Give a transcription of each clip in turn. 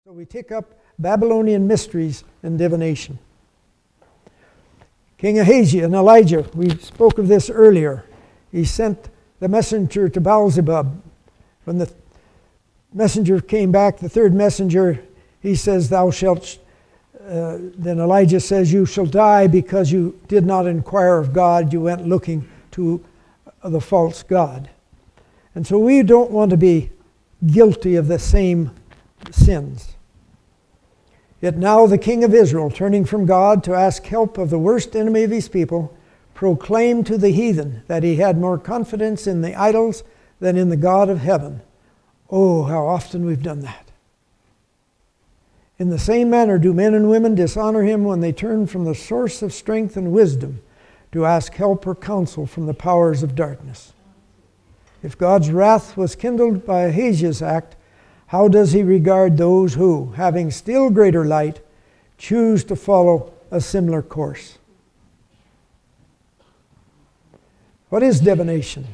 So we take up Babylonian mysteries and divination. King Ahijah and Elijah, we spoke of this earlier. He sent the messenger to Beelzebub. When the messenger came back, the third messenger, he says, thou shalt, then Elijah says, you shall die because you did not inquire of God. You went looking to the false god. And so we don't want to be guilty of the same sins. Yet now the king of Israel, turning from God to ask help of the worst enemy of his people, proclaimed to the heathen that he had more confidence in the idols than in the God of heaven. Oh, how often we've done that. In the same manner do men and women dishonor him when they turn from the source of strength and wisdom to ask help or counsel from the powers of darkness. If God's wrath was kindled by Ahijah's act, how does he regard those who, having still greater light, choose to follow a similar course? What is divination?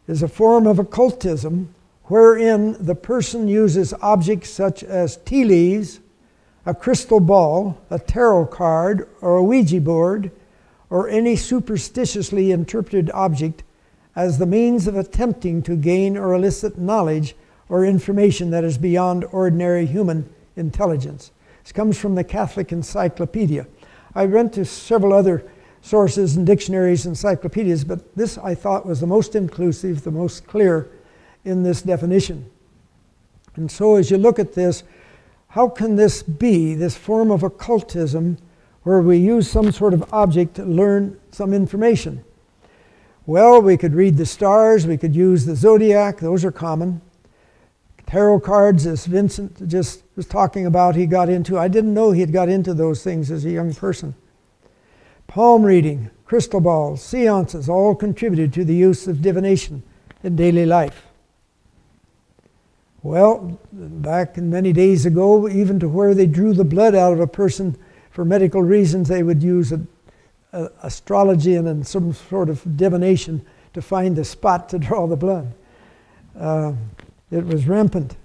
It is a form of occultism wherein the person uses objects such as tea leaves, a crystal ball, a tarot card, or a Ouija board, or any superstitiously interpreted object as the means of attempting to gain or elicit knowledge or information that is beyond ordinary human intelligence. This comes from the Catholic Encyclopedia. I went to several other sources and dictionaries, encyclopedias, but this I thought was the most inclusive, the most clear in this definition. And so as you look at this, how can this be, this form of occultism, where we use some sort of object to learn some information? Well, we could read the stars, we could use the zodiac, those are common. Tarot cards, as Vincent just was talking about, he got into. I didn't know he had got into those things as a young person. Palm reading, crystal balls, seances, all contributed to the use of divination in daily life. Well, back in many days ago, even to where they drew the blood out of a person for medical reasons, they would use astrology and some sort of divination to find the spot to draw the blood. It was rampant.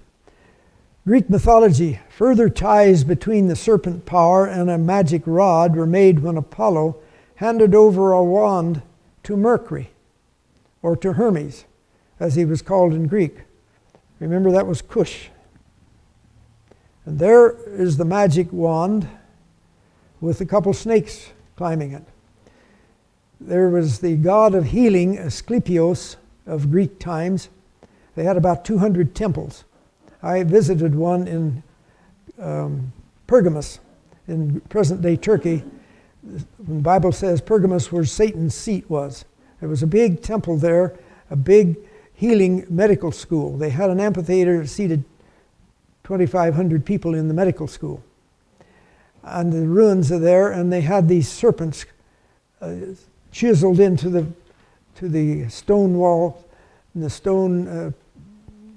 Greek mythology, further ties between the serpent power and a magic rod were made when Apollo handed over a wand to Mercury, or to Hermes, as he was called in Greek. Remember, that was Cush. And there is the magic wand with a couple snakes climbing it. There was the god of healing, Asclepios, of Greek times. They had about 200 temples. I visited one in Pergamus, in present-day Turkey. The Bible says Pergamus where Satan's seat was. There was a big temple there, a big healing medical school. They had an amphitheater that seated 2,500 people in the medical school. And the ruins are there, and they had these serpents chiseled into the stone wall, and the stone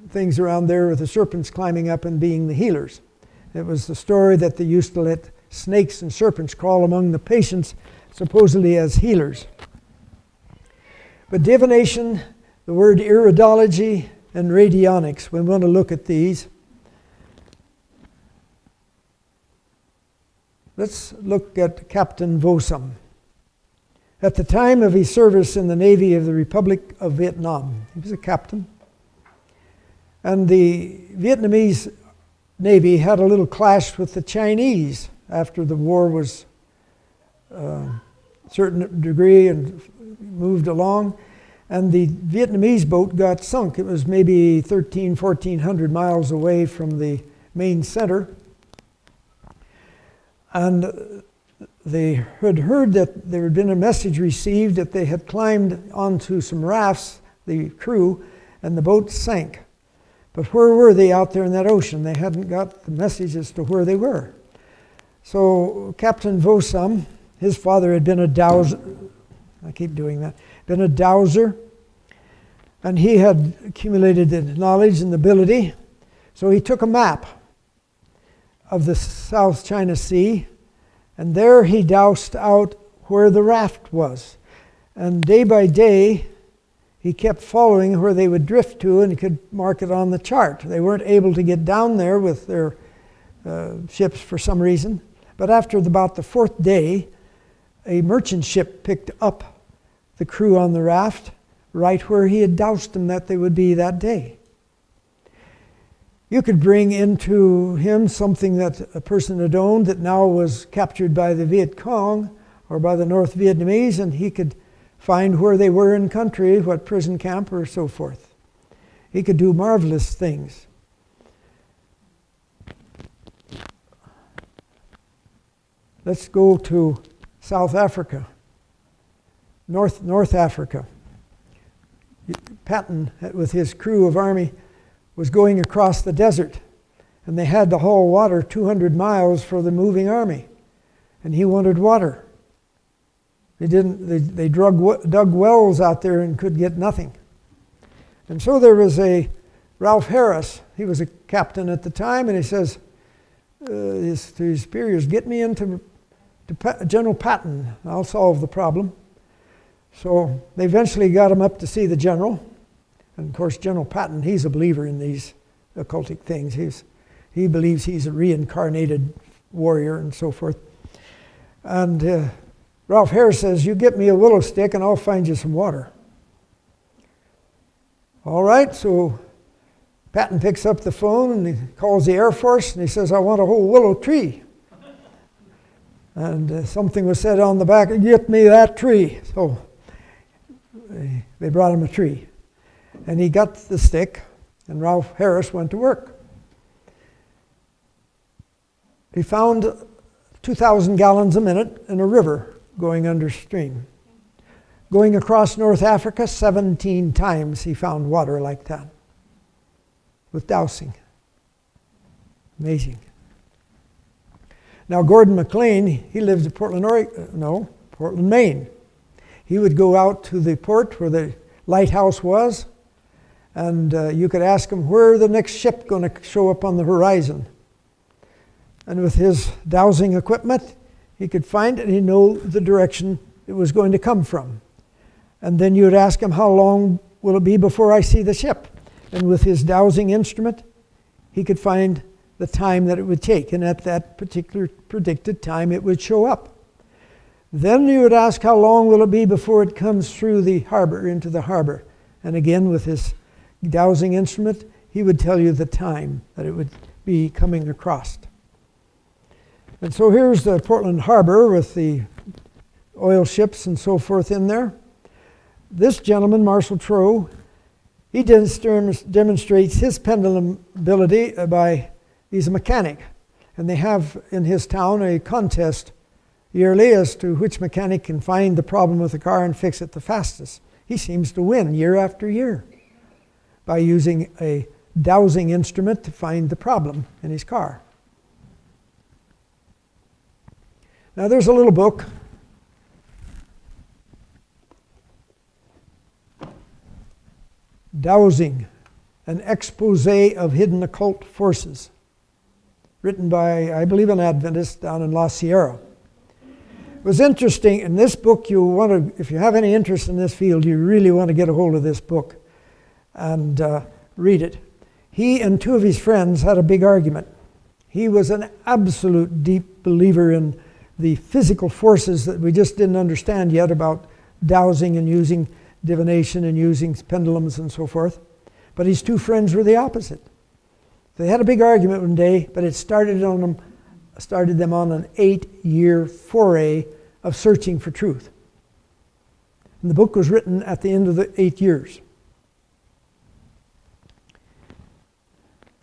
things around there with the serpents climbing up and being the healers. It was the story that they used to let snakes and serpents crawl among the patients, supposedly as healers. But divination, the word Iridology, and Radionics, we want to look at these. Let's look at Captain Vosam. At the time of his service in the Navy of the Republic of Vietnam, he was a captain. And the Vietnamese Navy had a little clash with the Chinese after the war was a certain degree and moved along. And the Vietnamese boat got sunk. It was maybe 1,400 miles away from the main center. And they had heard that there had been a message received that they had climbed onto some rafts, the crew, and the boat sank. But where were they out there in that ocean? They hadn't got the message as to where they were. So Captain Vosam, his father had been a dowser. I keep doing that. Been a dowser. And he had accumulated the knowledge and ability. So he took a map of the South China Sea, and there he dowsed out where the raft was. And day by day, he kept following where they would drift to, and he could mark it on the chart. They weren't able to get down there with their ships for some reason. But after about the 4th day, a merchant ship picked up the crew on the raft right where he had doused them that they would be that day. You could bring into him something that a person had owned that now was captured by the Viet Cong or by the North Vietnamese, and he could find where they were in country, what prison camp or so forth. He could do marvelous things. Let's go to South Africa, North Africa. Patton, with his crew of army, was going across the desert, and they had to haul water 200 miles for the moving army, and he wanted water. They dug wells out there and could get nothing. And so there was a Ralph Harris. He was a captain at the time, and he says to his superiors, "Get me into General Patton. I'll solve the problem." So they eventually got him up to see the general. And of course, General Patton, he's a believer in these occultic things. He believes he's a reincarnated warrior and so forth. And Ralph Harris says, "You get me a willow stick and I'll find you some water." All right, so Patton picks up the phone and he calls the Air Force and he says, "I want a whole willow tree." And something was said on the back, "Get me that tree." So they brought him a tree. And he got the stick, and Ralph Harris went to work. He found 2,000 gallons a minute in a river going understream. Going across North Africa, 17 times he found water like that with dowsing. Amazing. Now, Gordon McLean, he lived in Portland, Maine. He would go out to the port where the lighthouse was, and you could ask him where the next ship going to show up on the horizon. And with his dowsing equipment, he could find it and he'd know the direction it was going to come from. And then you would ask him, "How long will it be before I see the ship?" And with his dowsing instrument, he could find the time that it would take. And at that particular predicted time, it would show up. Then you would ask, "How long will it be before it comes through the harbor, into the harbor?" And again, with his dowsing instrument, he would tell you the time that it would be coming across. And so here's the Portland Harbor with the oil ships and so forth in there. This gentleman, Marshall Trow, he demonstrates his pendulum ability by, he's a mechanic. And they have in his town a contest yearly as to which mechanic can find the problem with the car and fix it the fastest. He seems to win year after year by using a dowsing instrument to find the problem in his car. Now there's a little book. Dowsing, an expose of hidden occult forces, written by, I believe, an Adventist down in La Sierra. It was interesting. In this book, if you have any interest in this field, you really want to get a hold of this book and read it. He and two of his friends had a big argument. He was an absolute deep believer in the physical forces that we just didn't understand yet about dowsing and using divination and using pendulums and so forth. But his two friends were the opposite. They had a big argument one day, but it started them on an 8-year foray of searching for truth. And the book was written at the end of the 8 years.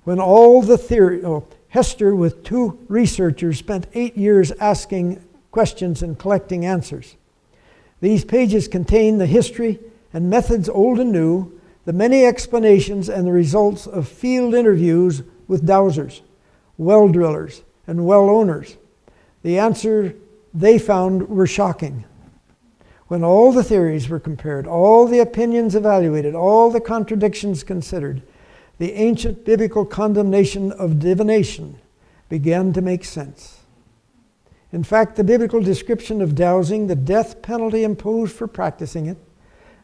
When all the theory, Hester with two researchers spent 8 years asking questions and collecting answers. These pages contain the history and methods old and new, the many explanations and the results of field interviews with dowsers, well drillers, and well owners. The answer they found were shocking. When all the theories were compared, all the opinions evaluated, all the contradictions considered, the ancient biblical condemnation of divination began to make sense. In fact, the biblical description of dowsing, the death penalty imposed for practicing it,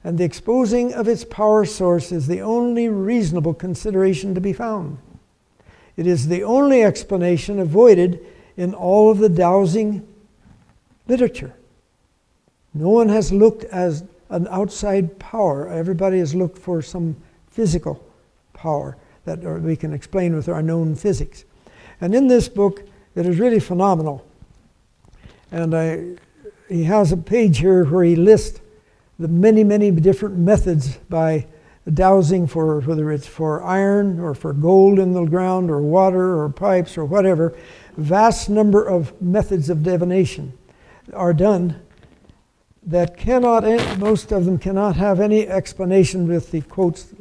and the exposing of its power source is the only reasonable consideration to be found. It is the only explanation avoided in all of the dowsing literature. No one has looked as an outside power. Everybody has looked for some physical power that we can explain with our known physics. And in this book, it is really phenomenal. And he has a page here where he lists the many, many different methods by dowsing, for whether it's for iron or for gold in the ground or water or pipes or whatever. Vast number of methods of divination are done that cannot, most of them cannot have any explanation with the, quotes,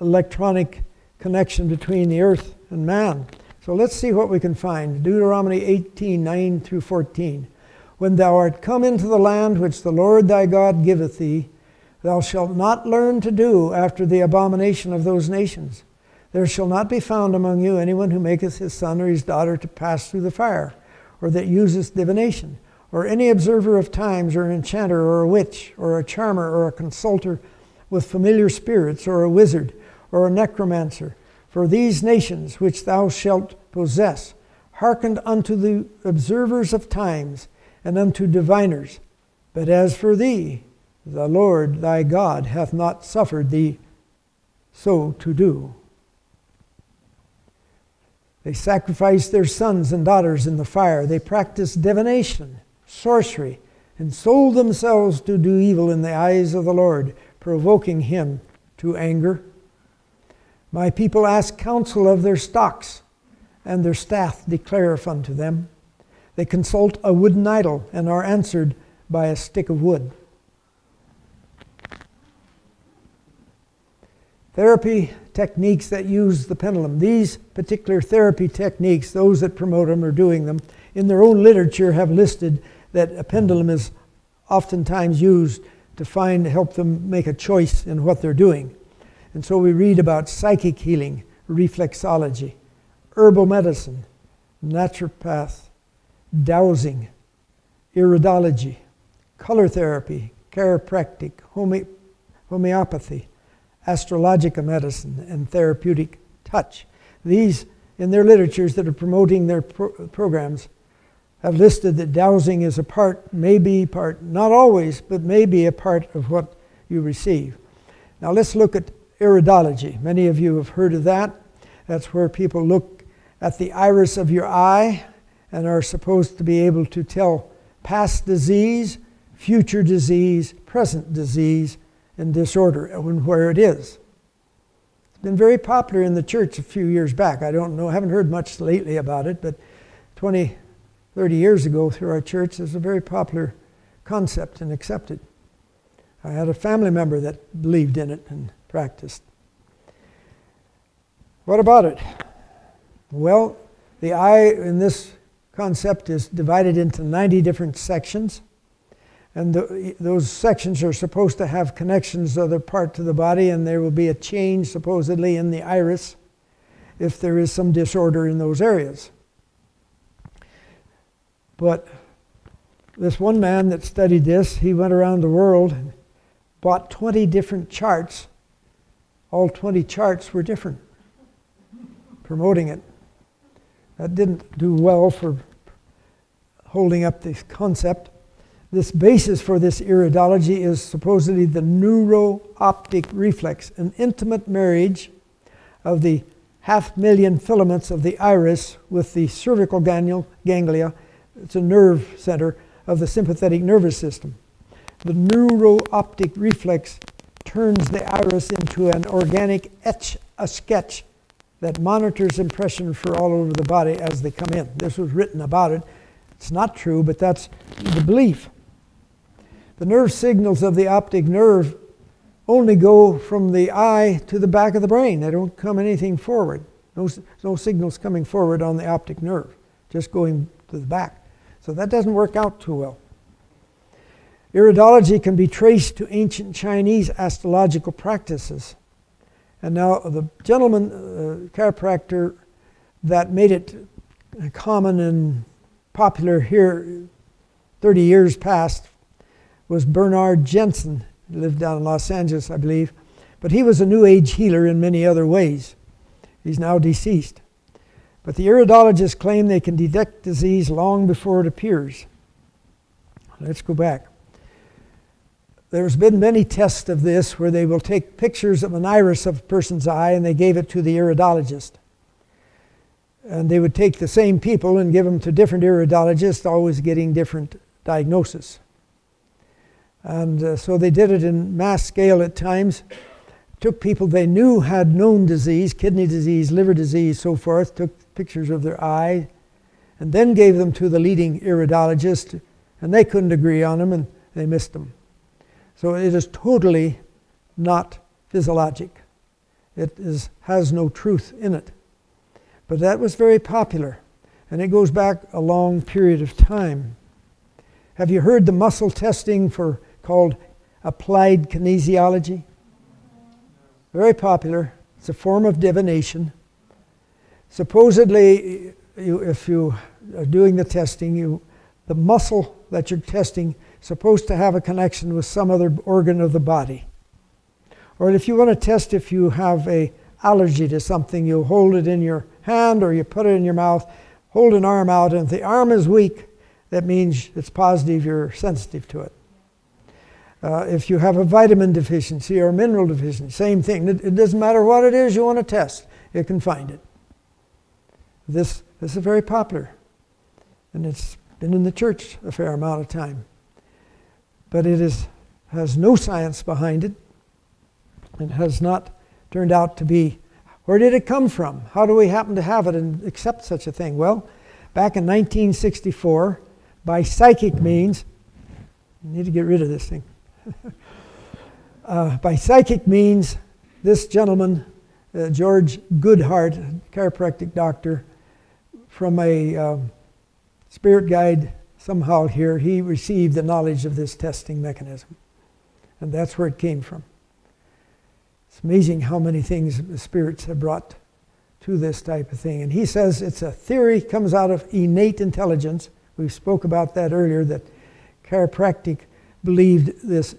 electronic connection between the earth and man. So let's see what we can find. Deuteronomy 18, 9 through 14. When thou art come into the land which the Lord thy God giveth thee, thou shalt not learn to do after the abomination of those nations. There shall not be found among you anyone who maketh his son or his daughter to pass through the fire, or that useth divination, or any observer of times, or an enchanter, or a witch, or a charmer, or a consulter with familiar spirits, or a wizard, or a necromancer. For these nations which thou shalt possess hearkened unto the observers of times, and unto diviners. But as for thee, the Lord thy God hath not suffered thee so to do. They sacrificed their sons and daughters in the fire. They practiced divination, sorcery, and sold themselves to do evil in the eyes of the Lord, provoking him to anger. My people ask counsel of their stocks, and their staff declareth unto them. They consult a wooden idol, and are answered by a stick of wood. Therapy techniques that use the pendulum. These particular therapy techniques, those that promote them or doing them, in their own literature have listed that a pendulum is oftentimes used to help them make a choice in what they're doing. And so we read about psychic healing, reflexology, herbal medicine, naturopath, dowsing, iridology, color therapy, chiropractic, homeopathy, astrological medicine, and therapeutic touch. These, in their literatures that are promoting their programs, have listed that dowsing is a part, not always, but may be a part of what you receive. Now let's look at iridology. Many of you have heard of that. That's where people look at the iris of your eye and are supposed to be able to tell past disease, future disease, present disease, and disorder, and where it is. It's been very popular in the church a few years back. I don't know, I haven't heard much lately about it, but 20, 30 years ago through our church, it was a very popular concept and accepted. I had a family member that believed in it and practiced. What about it? Well, the eye in this concept is divided into 90 different sections, and those sections are supposed to have connections to other parts of the body, and there will be a change supposedly in the iris if there is some disorder in those areas. But this one man that studied this, he went around the world and bought 20 different charts. All 20 charts were different, promoting it. That didn't do well for holding up this concept. This basis for this iridology is supposedly the neuro-optic reflex, an intimate marriage of the 500,000 filaments of the iris with the cervical ganglia. It's a nerve center of the sympathetic nervous system. The neuro-optic reflex turns the iris into an organic etch-a-sketch that monitors impression for all over the body as they come in. This was written about it. It's not true, but that's the belief. The nerve signals of the optic nerve only go from the eye to the back of the brain. They don't come anything forward. No signals coming forward on the optic nerve, just going to the back. So that doesn't work out too well. Iridology can be traced to ancient Chinese astrological practices. And now the gentleman, chiropractor, that made it common and popular here 30 years past was Bernard Jensen. He lived down in Los Angeles, I believe. But he was a New Age healer in many other ways. He's now deceased. But the iridologists claim they can detect disease long before it appears. Let's go back. There's been many tests of this where they will take pictures of an iris of a person's eye and they gave it to the iridologist. And they would take the same people and give them to different iridologists, always getting different diagnosis. And so they did it in mass scale at times. Took people they knew had known disease, kidney disease, liver disease, so forth, took pictures of their eye, and then gave them to the leading iridologist, and they couldn't agree on them, and they missed them. So it is totally not physiologic. It has no truth in it. But that was very popular, and it goes back a long period of time. Have you heard the muscle testing called applied kinesiology? Very popular. It's a form of divination. Supposedly, if you are doing the testing, the muscle that you're testing is supposed to have a connection with some other organ of the body. Or if you want to test if you have an allergy to something, you hold it in your hand or you put it in your mouth, hold an arm out, and if the arm is weak, that means it's positive, you're sensitive to it. If you have a vitamin deficiency or a mineral deficiency, same thing. It doesn't matter what it is you want to test, it can find it. This is very popular, and it's been in the church a fair amount of time. But it has no science behind it. It has not turned out to be. Where did it come from? How do we happen to have it and accept such a thing? Well, back in 1964, by psychic means, I need to get rid of this thing. By psychic means, this gentleman, George Goodhart, chiropractic doctor, from a spirit guide somehow here, he received the knowledge of this testing mechanism. And that's where it came from. It's amazing how many things the spirits have brought to this type of thing. And he says it's a theory, comes out of innate intelligence. We spoke about that earlier, that chiropractic believed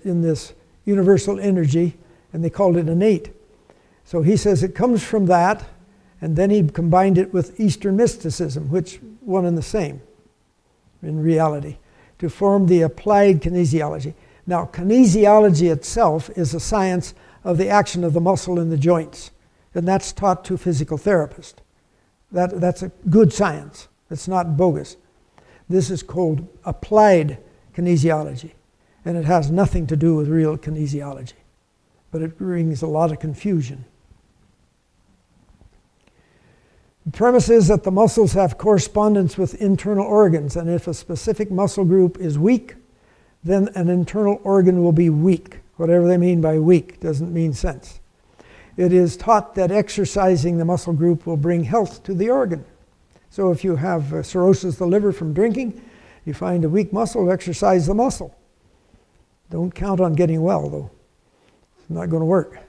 in this universal energy, and they called it innate. So he says it comes from that, and then he combined it with Eastern mysticism, which one and the same in reality, to form the applied kinesiology. Now, kinesiology itself is a science of the action of the muscle in the joints, and that's taught to physical therapists. That's a good science. It's not bogus. This is called applied kinesiology, and it has nothing to do with real kinesiology, but it brings a lot of confusion. The premise is that the muscles have correspondence with internal organs, and if a specific muscle group is weak, then an internal organ will be weak. Whatever they mean by weak doesn't mean sense. It is taught that exercising the muscle group will bring health to the organ. So if you have cirrhosis of the liver from drinking, you find a weak muscle, exercise the muscle. Don't count on getting well, though. It's not going to work.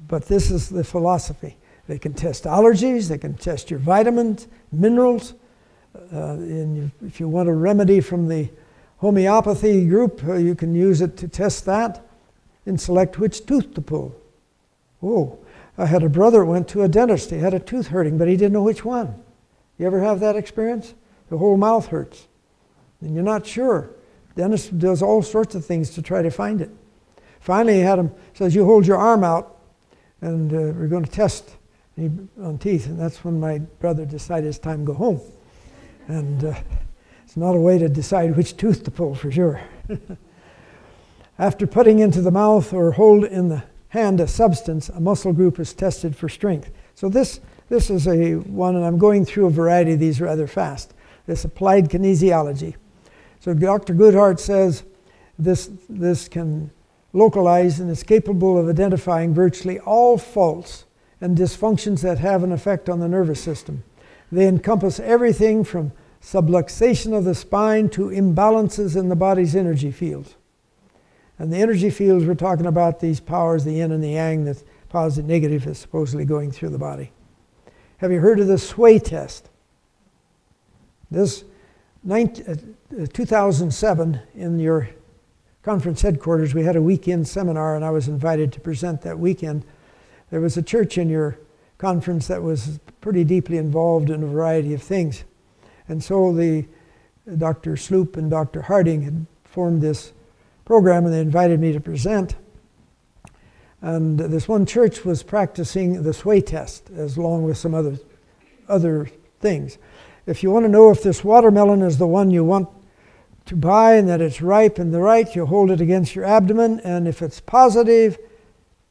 But this is the philosophy. They can test allergies, they can test your vitamins, minerals. And if you want a remedy from the homeopathy group, you can use it to test that and select which tooth to pull. Oh, I had a brother went to a dentist. He had a tooth hurting, but he didn't know which one. You ever have that experience? The whole mouth hurts, and you're not sure. Dentist does all sorts of things to try to find it. Finally, he had him, says, you hold your arm out, and we're going to test on teeth. And that's when my brother decided it's time to go home. And it's not a way to decide which tooth to pull, for sure. After putting into the mouth or hold in the hand a substance, a muscle group is tested for strength. So this is a one, and I'm going through a variety of these rather fast. This applied kinesiology. So Dr. Goodhart says this can localize and is capable of identifying virtually all faults and dysfunctions that have an effect on the nervous system. They encompass everything from subluxation of the spine to imbalances in the body's energy fields. And the energy fields, we're talking about these powers, the yin and the yang, the positive, negative is supposedly going through the body. Have you heard of the sway test? This 2007, in your conference headquarters, we had a weekend seminar, and I was invited to present that weekend. There was a church in your conference that was pretty deeply involved in a variety of things. And so Dr. Sloop and Dr. Harding had formed this program, and they invited me to present. And this one church was practicing the sway test, as along with some other things. If you want to know if this watermelon is the one you want to buy and that it's ripe and the right, you hold it against your abdomen, and if it's positive,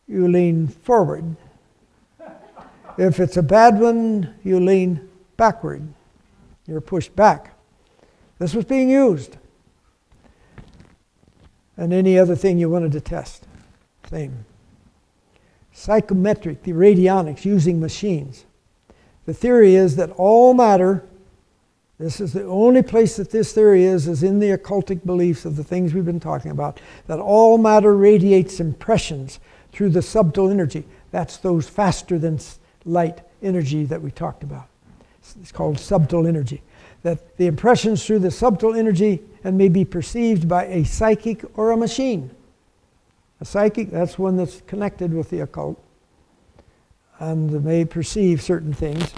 you lean forward. If it's a bad one, you lean backward. You're pushed back. This was being used. And any other thing you wanted to test, same. Psychometric, the radionics, using machines. The theory is that all matter, this is the only place that this theory is in the occultic beliefs of the things we've been talking about, that all matter radiates impressions through the subtle energy. That's those faster than light energy that we talked about. It's called subtle energy. That the impressions through the subtle energy and may be perceived by a psychic or a machine. A psychic, that's one that's connected with the occult and may perceive certain things.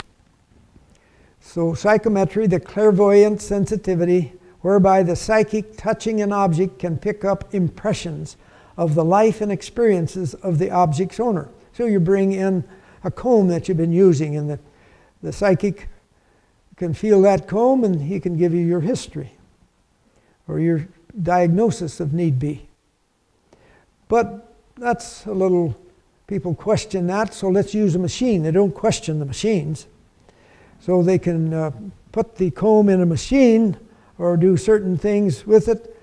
So psychometry, the clairvoyant sensitivity, whereby the psychic touching an object can pick up impressions of the life and experiences of the object's owner. So you bring in a comb that you've been using, and the psychic can feel that comb, and he can give you your history or your diagnosis if need be. But that's a little, people question that, so let's use a machine. They don't question the machines. So they can put the comb in a machine or do certain things with it,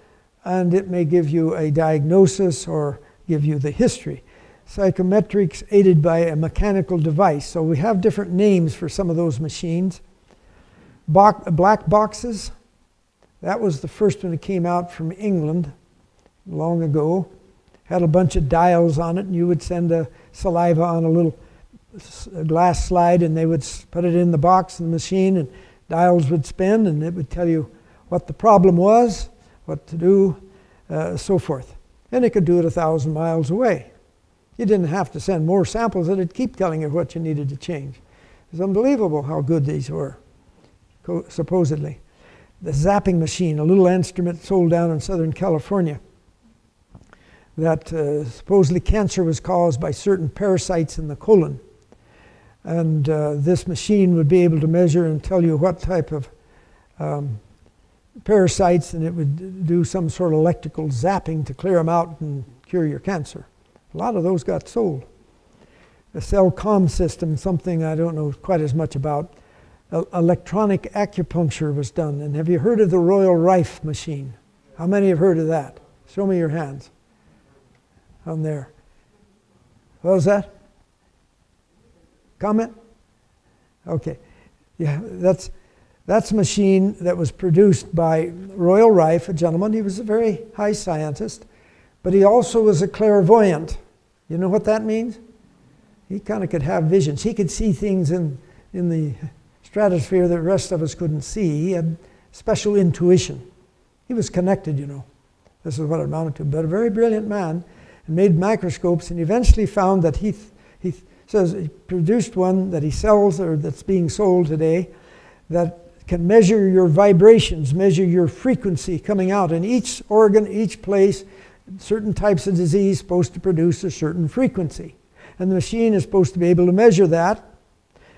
and it may give you a diagnosis or give you the history. Psychometrics aided by a mechanical device. So we have different names for some of those machines. Black boxes, that was the first one that came out from England long ago. Had a bunch of dials on it, and you would send a saliva on a little glass slide, and they would put it in the box in the machine, and dials would spin, and it would tell you what the problem was, what to do, so forth. And it could do it 1,000 miles away. You didn't have to send more samples, and it'd keep telling you what you needed to change. It's unbelievable how good these were, supposedly. The zapping machine, a little instrument sold down in Southern California, that supposedly cancer was caused by certain parasites in the colon. And this machine would be able to measure and tell you what type of parasites, and it would do some sort of electrical zapping to clear them out and cure your cancer. A lot of those got sold. The cell comm system, something I don't know quite as much about. Electronic acupuncture was done. And have you heard of the Royal Rife machine? How many have heard of that? Show me your hands. On there. What was that? Comment? Okay. Yeah, that's a machine that was produced by Royal Rife, a gentleman. He was a very high scientist, but he also was a clairvoyant. You know what that means? He kind of could have visions. He could see things in the stratosphere that the rest of us couldn't see. He had special intuition. He was connected, you know. This is what it amounted to. But a very brilliant man, and made microscopes, and eventually found that he says he produced one that he sells, or that's being sold today, that can measure your vibrations, measure your frequency coming out. In each organ, each place, certain types of disease supposed to produce a certain frequency. And the machine is supposed to be able to measure that.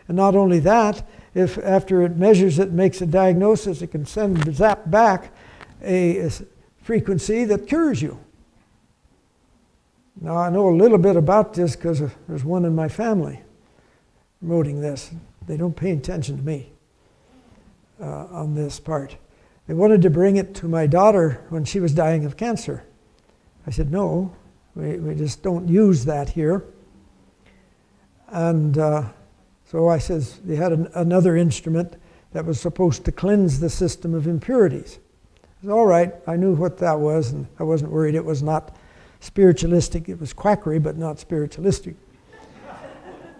And not only that, if after it measures it, makes a diagnosis, it can zap back a frequency that cures you. Now, I know a little bit about this because there's one in my family promoting this. They don't pay attention to me on this part. They wanted to bring it to my daughter when she was dying of cancer. I said, no, we just don't use that here. And so I says, they had another instrument that was supposed to cleanse the system of impurities. I said, all right, I knew what that was, and I wasn't worried. It was not spiritualistic. It was quackery, but not spiritualistic.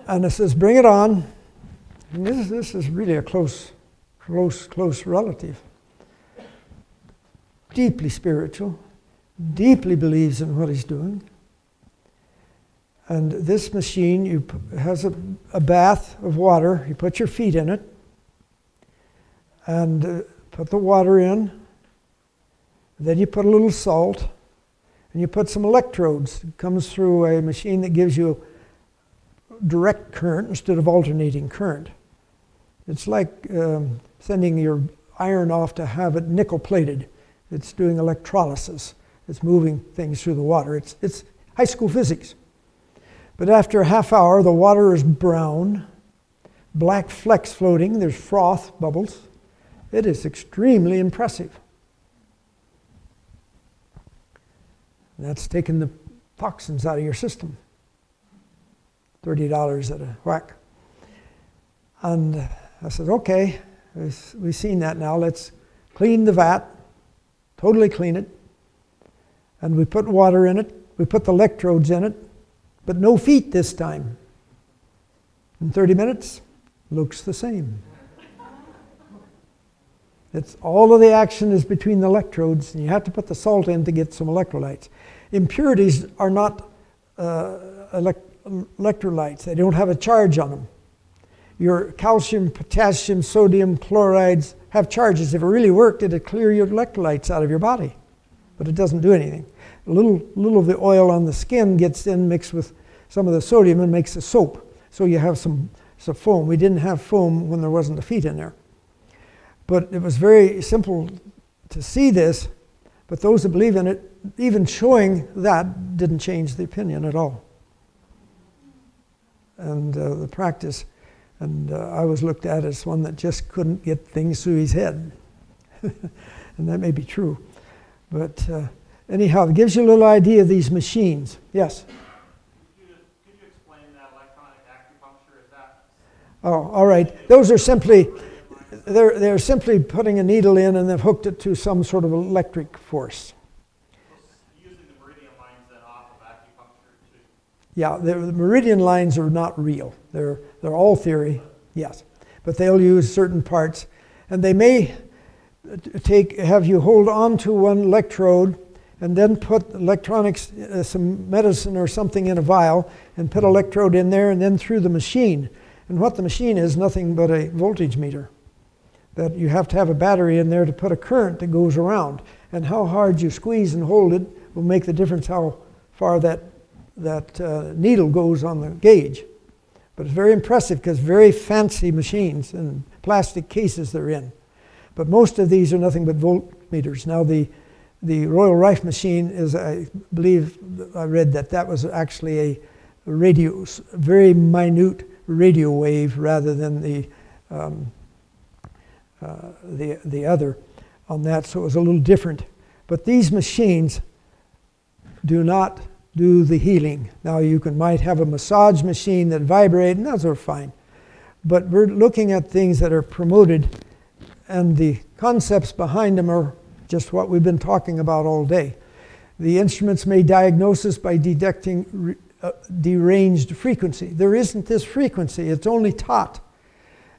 And I says, bring it on. And this is really a close relative. Deeply spiritual, deeply believes in what he's doing. And this machine has a bath of water. You put your feet in it and put the water in. Then you put a little salt and you put some electrodes. It comes through a machine that gives you direct current instead of alternating current. It's like sending your iron off to have it nickel plated. It's doing electrolysis. It's moving things through the water. It's high school physics. But after a half hour, the water is brown, black flecks floating, there's froth bubbles. It is extremely impressive. That's taking the toxins out of your system. $30 at a whack. And I said, okay, we've seen that now. Let's clean the vat, totally clean it. And we put water in it. We put the electrodes in it, but no feet this time. In 30 minutes, looks the same. It's all of the action is between the electrodes, and you have to put the salt in to get some electrolytes. Impurities are not electrolytes. They don't have a charge on them. Your calcium, potassium, sodium, chlorides have charges. If it really worked, it'd clear your electrolytes out of your body. But it doesn't do anything. A little of the oil on the skin gets in, mixed with some of the sodium, and makes a soap. So you have some foam. We didn't have foam when there wasn't the feet in there. But it was very simple to see this, but those that believe in it, even showing that didn't change the opinion at all. And the practice, and I was looked at as one that just couldn't get things through his head. And that may be true. But anyhow, it gives you a little idea of these machines. Yes? Could you explain that electronic acupuncture? Is that? Oh, all right. Those are simply, they're simply putting a needle in and they've hooked it to some sort of electric force. Using the meridian lines then off of acupuncture too? Yeah, the meridian lines are not real. They're all theory, yes. But they'll use certain parts. And they may have you hold on to one electrode and then put electronics, some medicine or something in a vial, and put an electrode in there and then through the machine. And what the machine is, nothing but a voltage meter. That you have to have a battery in there to put a current that goes around. And how hard you squeeze and hold it will make the difference how far that needle goes on the gauge. But it's very impressive because very fancy machines and plastic cases they're in. But most of these are nothing but voltmeters. Now the Royal Rife machine is, I believe, I read that was actually a radio, very minute radio wave rather than the other on that, so it was a little different. But these machines do not do the healing. Now you might have a massage machine that vibrates, and those are fine. But we're looking at things that are promoted, and the concepts behind them are just what we've been talking about all day. The instruments may diagnose by detecting deranged frequency. There isn't this frequency. It's only taught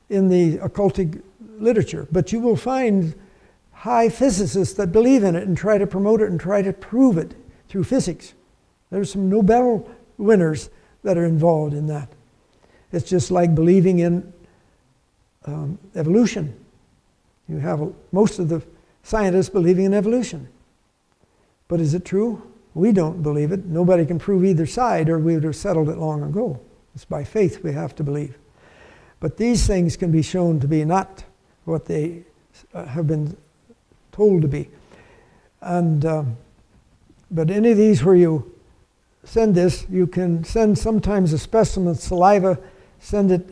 in the occultic literature. But you will find high physicists that believe in it and try to promote it and try to prove it through physics. There's some Nobel winners that are involved in that. It's just like believing in evolution. You have most of the scientists believing in evolution. But is it true? We don't believe it. Nobody can prove either side, or we would have settled it long ago. It's by faith we have to believe. But these things can be shown to be not what they have been told to be. And but any of these where you send this, you can send sometimes a specimen of saliva, send it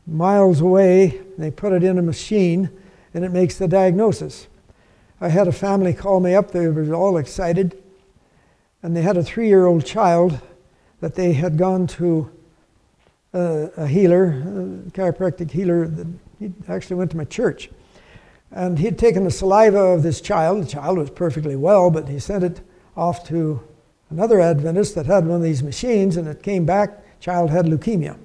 miles away, they put it in a machine, and it makes the diagnosis. I had a family call me up, they were all excited, and they had a 3-year-old child that they had gone to a healer, a chiropractic healer, that he actually went to my church. And he had taken the saliva of this child. The child was perfectly well, but he sent it off to another Adventist that had one of these machines, and it came back, child had leukemia.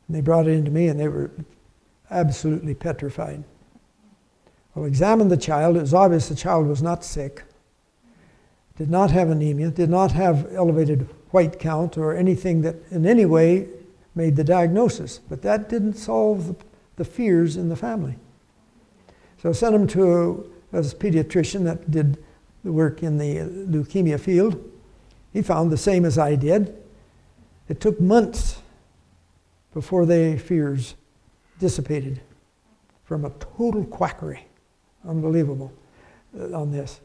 And they brought it into me, and they were absolutely petrified. Well, examined the child. It was obvious the child was not sick, did not have anemia, did not have elevated white count or anything that in any way made the diagnosis. But that didn't solve the fears in the family. So I sent him to a pediatrician that did the work in the leukemia field. He found the same as I did. It took months before their fears dissipated from a total quackery. Unbelievable on this.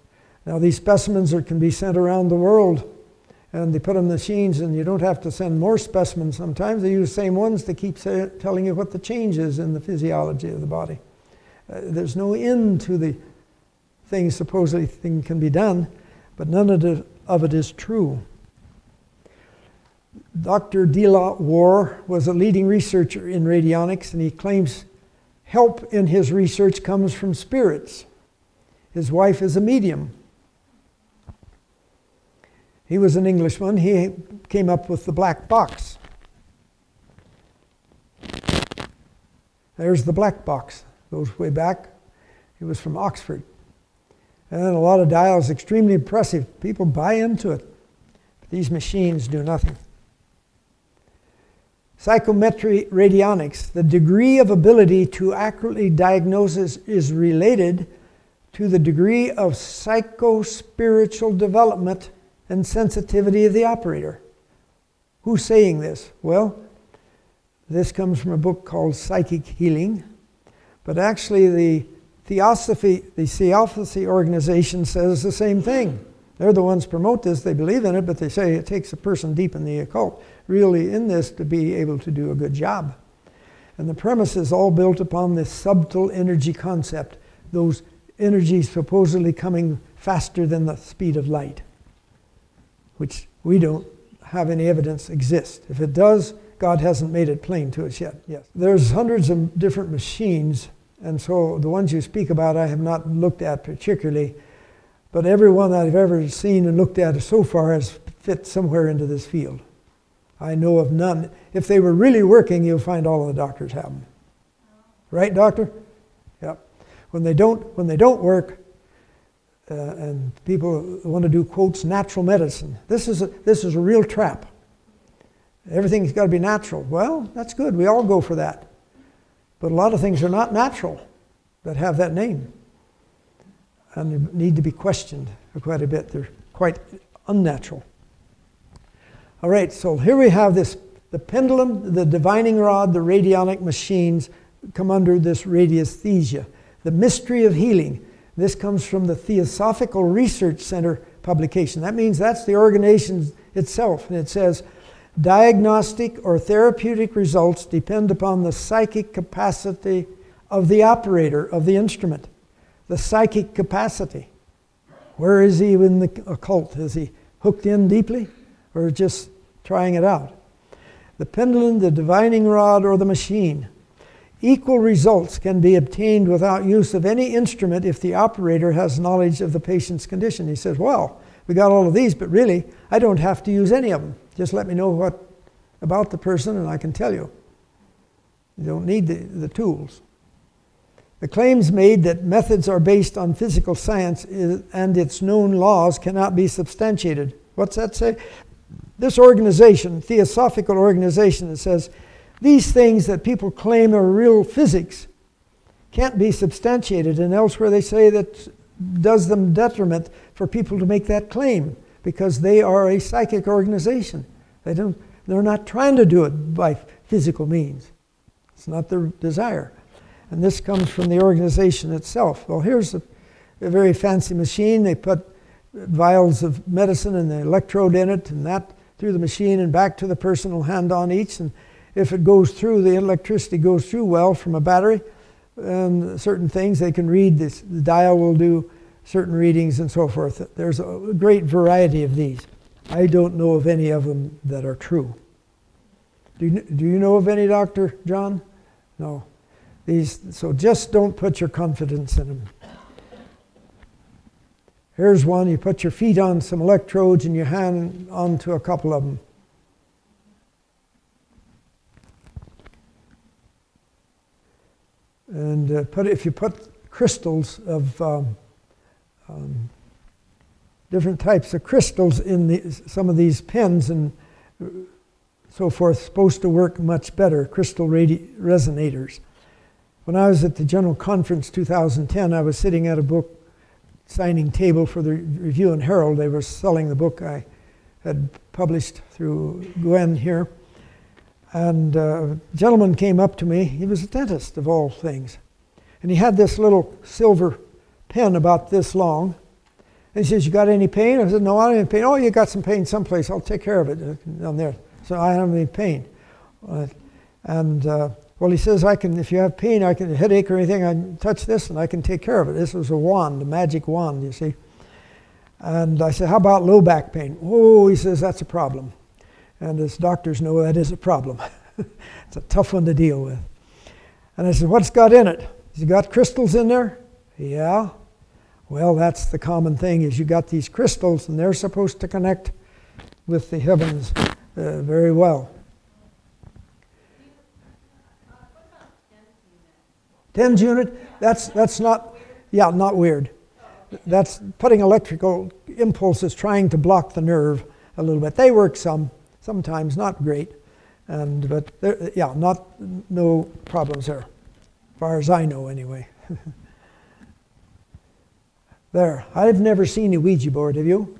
Now these specimens can be sent around the world, and they put on machines, and you don't have to send more specimens. Sometimes they use the same ones to keep telling you what the change is in the physiology of the body. There's no end to the things supposedly can be done, but none of it is true. Dr. De La Warr was a leading researcher in radionics, and he claims help in his research comes from spirits. His wife is a medium. He was an Englishman. He came up with the black box. There's the black box. Goes way back. He was from Oxford. And a lot of dials, extremely impressive. People buy into it. But these machines do nothing. Psychometry radionics, the degree of ability to accurately diagnose is related to the degree of psycho-spiritual development and sensitivity of the operator. Who's saying this? Well, this comes from a book called Psychic Healing, but actually the Theosophy organization says the same thing. They're the ones promote this, they believe in it, but they say it takes a person deep in the occult, really in this, to be able to do a good job. And the premise is all built upon this subtle energy concept, those energies supposedly coming faster than the speed of light, which we don't have any evidence exists. If it does, God hasn't made it plain to us yet. Yes. There's hundreds of different machines, and so the ones you speak about I have not looked at particularly, but every one that I've ever seen and looked at so far has fit somewhere into this field. I know of none. If they were really working, you'll find all of the doctors have them. Right, doctor? Yep. When they don't work, and people want to do, quotes, natural medicine. This is a real trap. Everything's got to be natural. Well, that's good. We all go for that. But a lot of things are not natural that have that name. And they need to be questioned quite a bit. They're quite unnatural. All right, so here we have this, the pendulum, the divining rod, the radionic machines come under this radiesthesia. The mystery of healing. This comes from the Theosophical Research Center publication. That means that's the organization itself. And it says, diagnostic or therapeutic results depend upon the psychic capacity of the operator of the instrument. The psychic capacity. Where is he in the occult? Is he hooked in deeply or just trying it out? The pendulum, the divining rod, or the machine. Equal results can be obtained without use of any instrument if the operator has knowledge of the patient's condition. He says, well, we got all of these, but really, I don't have to use any of them. Just let me know what about the person and I can tell you. You don't need the tools. The claims made that methods are based on physical science and its known laws cannot be substantiated. What's that say? This organization, Theosophical organization, that says these things that people claim are real physics can't be substantiated, and elsewhere they say that does them detriment for people to make that claim because they are a psychic organization. They're not trying to do it by physical means. It's not their desire. And this comes from the organization itself. Well, here's a very fancy machine. They put vials of medicine and the electrode in it, and that through the machine and back to the personal hand on each. And if it goes through, the electricity goes through well from a battery, and certain things they can read. The dial will do certain readings and so forth. There's a great variety of these. I don't know of any of them that are true. Do you know of any, Dr. John? No. So just don't put your confidence in them. Here's one. You put your feet on some electrodes and your hand onto a couple of them. And if you put crystals of different types of crystals in some of these pens and so forth, supposed to work much better, crystal resonators. When I was at the General Conference 2010, I was sitting at a book signing table for the Review and Herald. They were selling the book I had published through Gwen here. And a gentleman came up to me. He was a dentist, of all things. And he had this little silver pen about this long. And he says, "You got any pain?" I said, "No, I don't have any pain." "Oh, you got some pain someplace. I'll take care of it down there." So I don't have any pain. Well, he says, "I can, if you have pain, I can, headache or anything, I can touch this and I can take care of it." This was a wand, a magic wand, you see. And I said, "How about low back pain?" "Oh," he says, "that's a problem." And as doctors know, that is a problem. It's a tough one to deal with. And I said, "What's got in it?" "Has it got crystals in there?" "Yeah." "Well, that's the common thing, is you got these crystals and they're supposed to connect with the heavens very well. TENS unit, that's not, yeah, not weird. That's putting electrical impulses trying to block the nerve a little bit. They work sometimes, not great, but yeah, no problems there, as far as I know anyway. There, I've never seen a Ouija board, have you?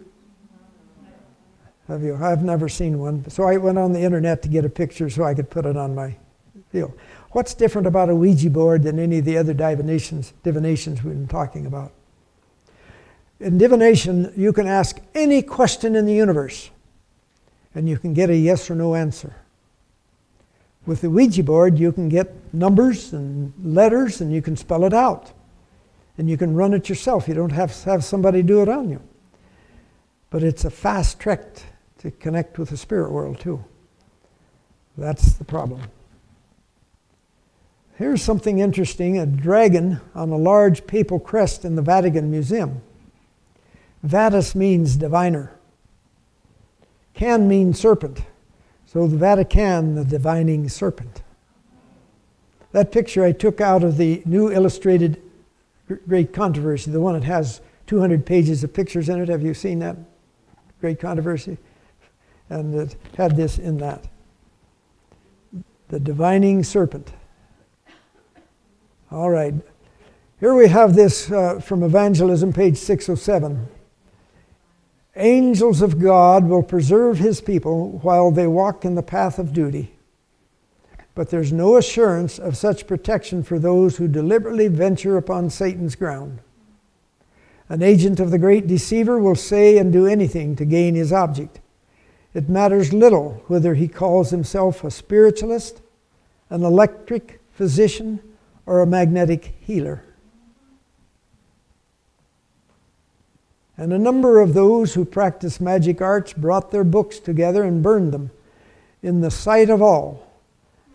Have you? I've never seen one. So I went on the internet to get a picture so I could put it on my field. What's different about a Ouija board than any of the other divinations we've been talking about? In divination, you can ask any question in the universe, and you can get a yes or no answer. With the Ouija board, you can get numbers and letters, and you can spell it out. And you can run it yourself. You don't have to have somebody do it on you. But it's a fast trek to connect with the spirit world, too. That's the problem. Here's something interesting, a dragon on a large papal crest in the Vatican Museum. Vatus means diviner. Can means serpent. So the Vatican, the divining serpent. That picture I took out of the new illustrated Great Controversy, the one that has 200 pages of pictures in it. Have you seen that Great Controversy? And it had this in that. The divining serpent. All right. Here we have this from Evangelism, page 607. Angels of God will preserve his people while they walk in the path of duty. But there's no assurance of such protection for those who deliberately venture upon Satan's ground. An agent of the great deceiver will say and do anything to gain his object. It matters little whether he calls himself a spiritualist, an electric physician, or a magnetic healer. And a number of those who practiced magic arts brought their books together and burned them in the sight of all.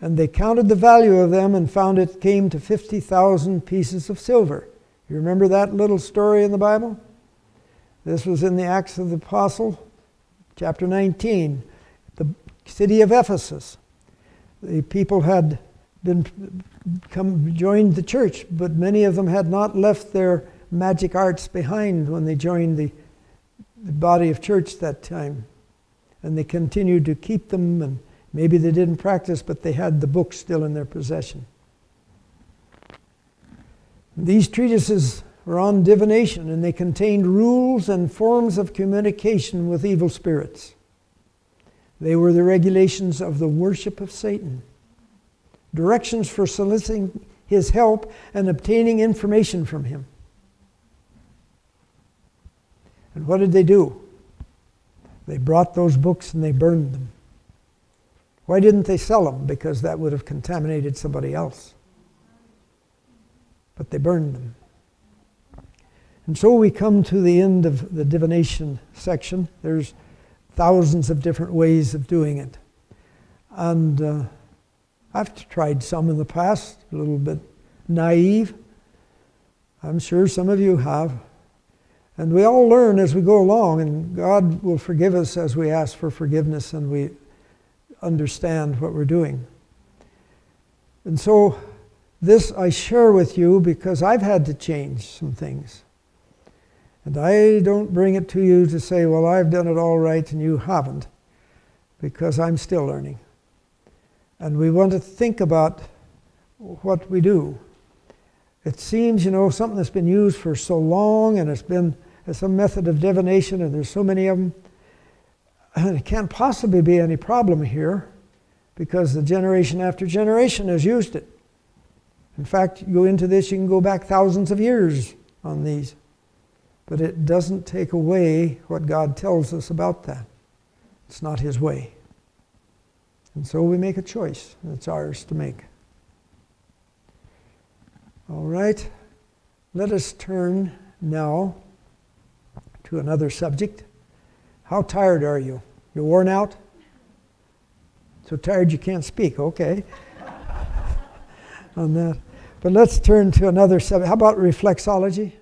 And they counted the value of them and found it came to 50,000 pieces of silver. You remember that little story in the Bible? This was in the Acts of the Apostle, chapter 19, the city of Ephesus. The people had joined the church, but many of them had not left their magic arts behind when they joined the body of church that time. And they continued to keep them, and maybe they didn't practice, but they had the books still in their possession. These treatises were on divination, and they contained rules and forms of communication with evil spirits. They were the regulations of the worship of Satan, directions for soliciting his help and obtaining information from him. And what did they do? They brought those books and they burned them. Why didn't they sell them? Because that would have contaminated somebody else. But they burned them. And so we come to the end of the divination section. There's thousands of different ways of doing it. And I've tried some in the past, a little bit naive. I'm sure some of you have. And we all learn as we go along, and God will forgive us as we ask for forgiveness and we understand what we're doing. And so this I share with you because I've had to change some things. And I don't bring it to you to say, well, I've done it all right and you haven't, because I'm still learning. And we want to think about what we do. It seems, something that's been used for so long, and it's some method of divination, and there's so many of them, and it can't possibly be any problem here, because the generation after generation has used it. In fact, you go into this, you can go back thousands of years on these. But it doesn't take away what God tells us about that. It's not His way. And so we make a choice. It's ours to make. All right. Let us turn now to another subject. How tired are you? You're worn out? So tired you can't speak. Okay. On that. But let's turn to another subject. How about reflexology?